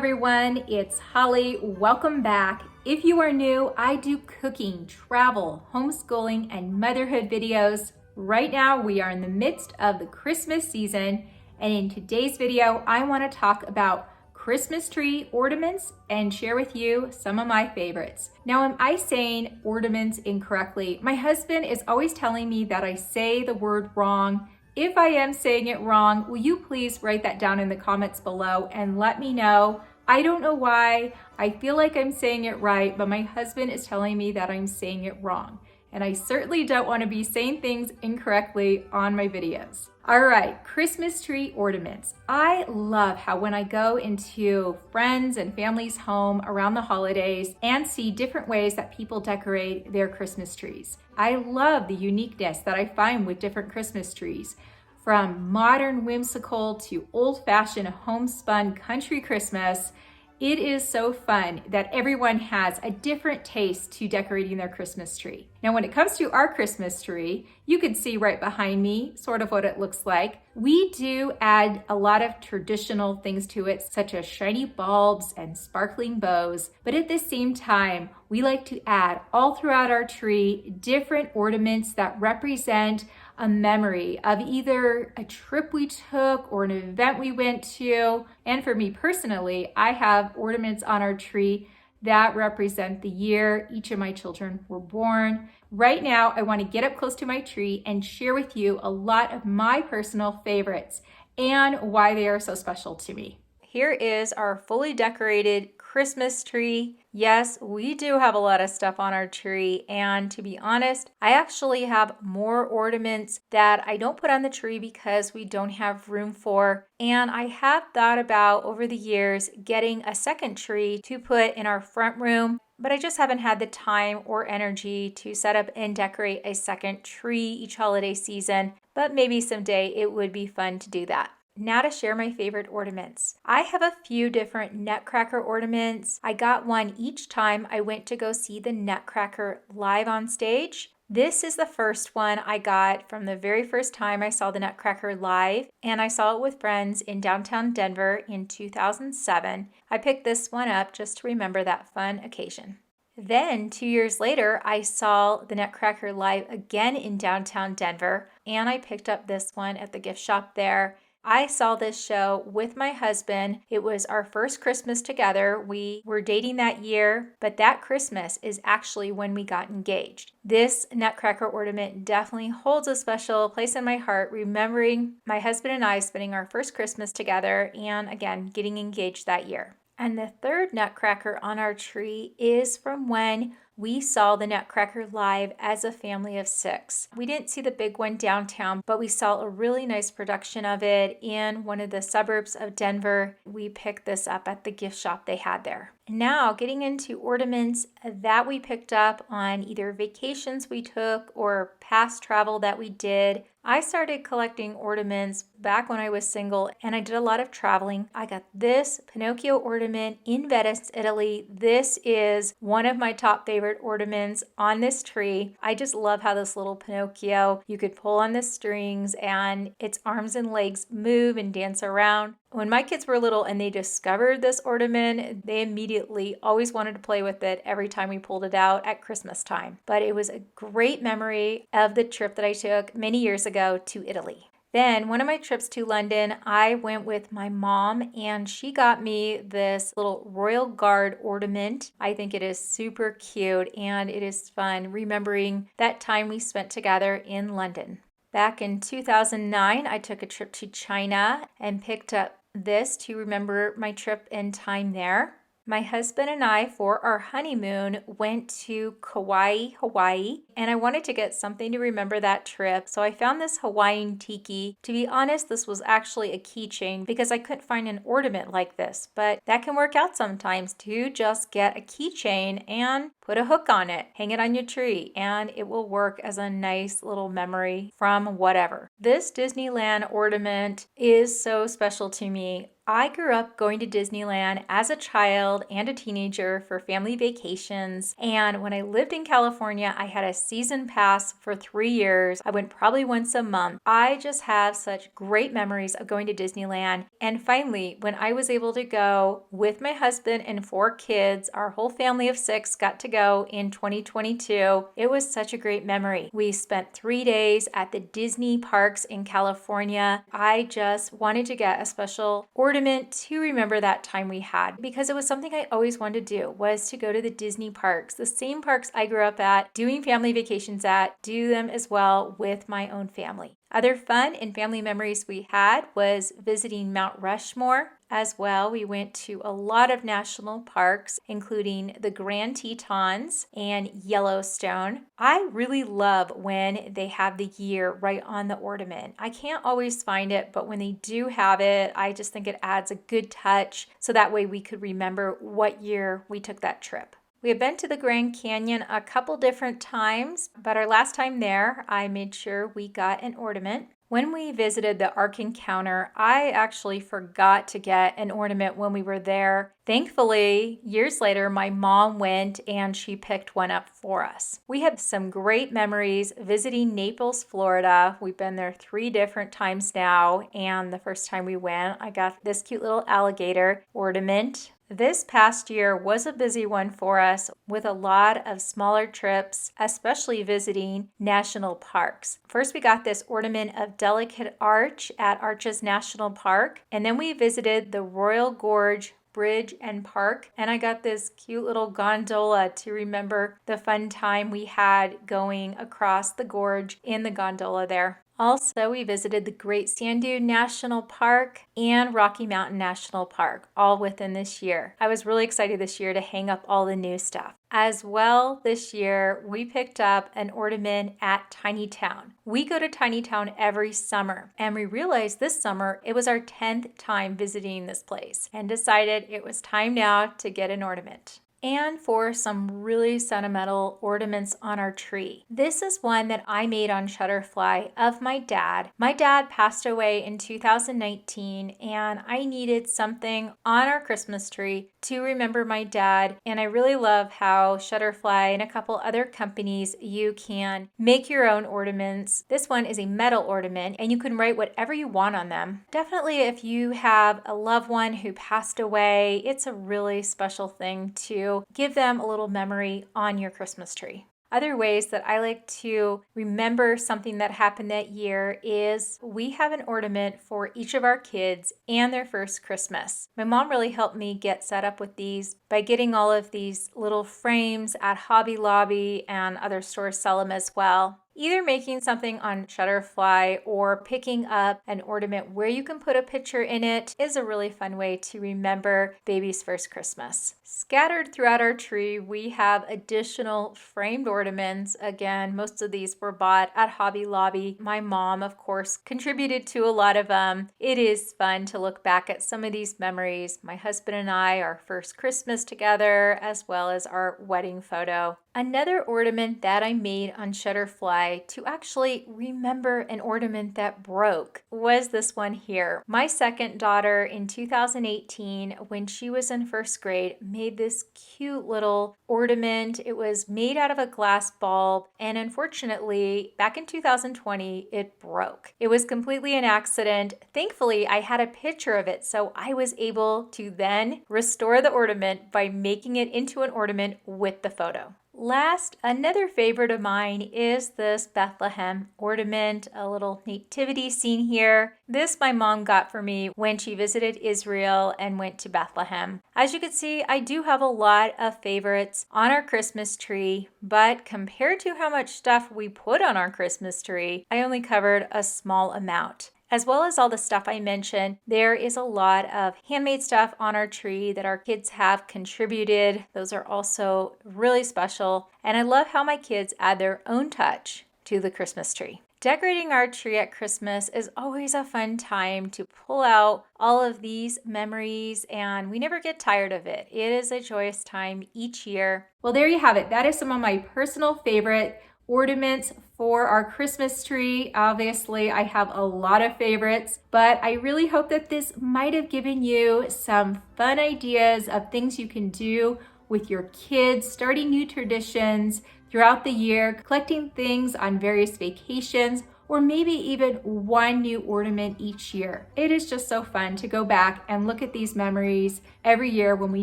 everyone, it's Holly. Welcome back. If you are new, I do cooking, travel, homeschooling, and motherhood videos. Right now, we are in the midst of the Christmas season, and in today's video, I want to talk about Christmas tree ornaments and share with you some of my favorites. Now, am I saying ornaments incorrectly? My husband is always telling me that I say the word wrong. If I am saying it wrong, will you please write that down in the comments below and let me know? I don't know why. I feel like I'm saying it right, but my husband is telling me that I'm saying it wrong. And I certainly don't want to be saying things incorrectly on my videos. All right, Christmas tree ornaments. I love how when I go into friends and family's home around the holidays and see different ways that people decorate their Christmas trees. I love the uniqueness that I find with different Christmas trees. From modern whimsical to old-fashioned homespun country Christmas, it is so fun that everyone has a different taste to decorating their Christmas tree. Now, when it comes to our Christmas tree, you can see right behind me sort of what it looks like. We do add a lot of traditional things to it, such as shiny bulbs and sparkling bows. But at the same time, we like to add all throughout our tree different ornaments that represent a memory of either a trip we took or an event we went to. And for me personally, I have ornaments on our tree that represent the year each of my children were born. Right now, I want to get up close to my tree and share with you a lot of my personal favorites and why they are so special to me. Here is our fully decorated Christmas tree. Yes, we do have a lot of stuff on our tree, and to be honest, I actually have more ornaments that I don't put on the tree because we don't have room for, and I have thought about over the years getting a second tree to put in our front room, but I just haven't had the time or energy to set up and decorate a second tree each holiday season, but maybe someday it would be fun to do that. Now to share my favorite ornaments. I have a few different Nutcracker ornaments. I got one each time I went to go see the Nutcracker live on stage. This is the first one I got from the very first time I saw the Nutcracker live, and I saw it with friends in downtown Denver in 2007. I picked this one up just to remember that fun occasion. Then 2 years later, I saw the Nutcracker live again in downtown Denver, and I picked up this one at the gift shop there. I saw this show with my husband. It was our first Christmas together. We were dating that year, but that Christmas is actually when we got engaged. This Nutcracker ornament definitely holds a special place in my heart, remembering my husband and I spending our first Christmas together and again, getting engaged that year. And the third Nutcracker on our tree is from when we saw the Nutcracker live as a family of 6. We didn't see the big one downtown, but we saw a really nice production of it in one of the suburbs of Denver. We picked this up at the gift shop they had there. Now, getting into ornaments that we picked up on either vacations we took or past travel that we did. I started collecting ornaments back when I was single and I did a lot of traveling. I got this Pinocchio ornament in Venice, Italy. This is one of my top favorite ornaments on this tree. I just love how this little Pinocchio, you could pull on the strings and its arms and legs move and dance around. When my kids were little and they discovered this ornament, they immediately always wanted to play with it every time we pulled it out at Christmas time. But it was a great memory of the trip that I took many years ago to Italy. Then one of my trips to London, I went with my mom and she got me this little Royal Guard ornament. I think it is super cute and it is fun remembering that time we spent together in London. Back in 2009, I took a trip to China and picked up this to remember my trip and time there. My husband and I, for our honeymoon, went to Kauai, Hawaii, and I wanted to get something to remember that trip, so I found this Hawaiian tiki. To be honest, this was actually a keychain because I couldn't find an ornament like this, but that can work out sometimes to just get a keychain and put a hook on it, hang it on your tree, and it will work as a nice little memory from whatever. This Disneyland ornament is so special to me. I grew up going to Disneyland as a child and a teenager for family vacations. And when I lived in California, I had a season pass for 3 years. I went probably once a month. I just have such great memories of going to Disneyland. And finally, when I was able to go with my husband and 4 kids, our whole family of 6 got to go in 2022. It was such a great memory. We spent 3 days at the Disney parks in California. I just wanted to get a special ornament to remember that time we had, because it was something I always wanted to do, was to go to the Disney parks, the same parks I grew up at, doing family vacations at, do them as well with my own family. Other fun and family memories we had was visiting Mount Rushmore. As well, we went to a lot of national parks, including the Grand Tetons and Yellowstone. I really love when they have the year right on the ornament. I can't always find it, but when they do have it, I just think it adds a good touch, so that way we could remember what year we took that trip. We have been to the Grand Canyon a couple different times, but our last time there, I made sure we got an ornament. When we visited the Ark Encounter, I actually forgot to get an ornament when we were there. Thankfully, years later, my mom went and she picked one up for us. We had some great memories visiting Naples, Florida. We've been there 3 different times now, and the first time we went, I got this cute little alligator ornament. This past year was a busy one for us with a lot of smaller trips, especially visiting national parks. First, we got this ornament of delicate arch at Arches National Park, and then we visited the Royal Gorge Bridge and Park, and I got this cute little gondola to remember the fun time we had going across the gorge in the gondola there. Also, we visited the Great Sand Dune National Park and Rocky Mountain National Park, all within this year. I was really excited this year to hang up all the new stuff. As well, this year, we picked up an ornament at Tiny Town. We go to Tiny Town every summer, and we realized this summer it was our 10th time visiting this place and decided it was time now to get an ornament. And for some really sentimental ornaments on our tree. This is one that I made on Shutterfly of my dad. My dad passed away in 2019, and I needed something on our Christmas tree to remember my dad. And I really love how Shutterfly and a couple other companies, you can make your own ornaments. This one is a metal ornament, and you can write whatever you want on them. Definitely if you have a loved one who passed away, it's a really special thing to give them a little memory on your Christmas tree. Other ways that I like to remember something that happened that year is we have an ornament for each of our kids and their first Christmas. My mom really helped me get set up with these by getting all of these little frames at Hobby Lobby, and other stores sell them as well. Either making something on Shutterfly or picking up an ornament where you can put a picture in it is a really fun way to remember baby's first Christmas. Scattered throughout our tree, we have additional framed ornaments. Again, most of these were bought at Hobby Lobby. My mom, of course, contributed to a lot of them. It is fun to look back at some of these memories. My husband and I, our first Christmas together, as well as our wedding photo. Another ornament that I made on Shutterfly to actually remember an ornament that broke was this one here. My second daughter in 2018, when she was in first grade, made this cute little ornament. It was made out of a glass bulb, and unfortunately, back in 2020, it broke. It was completely an accident. Thankfully, I had a picture of it, so I was able to then restore the ornament by making it into an ornament with the photo. Last, another favorite of mine is this Bethlehem ornament, a little nativity scene here. This my mom got for me when she visited Israel and went to Bethlehem. As you can see, I do have a lot of favorites on our Christmas tree, but compared to how much stuff we put on our Christmas tree, I only covered a small amount. As well as all the stuff I mentioned, there is a lot of handmade stuff on our tree that our kids have contributed. Those are also really special. And I love how my kids add their own touch to the Christmas tree. Decorating our tree at Christmas is always a fun time to pull out all of these memories, and we never get tired of it. It is a joyous time each year. Well, there you have it. That is some of my personal favorite ornaments for our Christmas tree. Obviously, I have a lot of favorites, but I really hope that this might have given you some fun ideas of things you can do with your kids, starting new traditions throughout the year, collecting things on various vacations, or maybe even one new ornament each year. It is just so fun to go back and look at these memories every year when we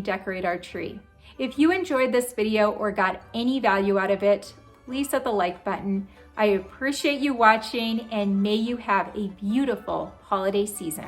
decorate our tree. If you enjoyed this video or got any value out of it, please hit the like button. I appreciate you watching, and may you have a beautiful holiday season.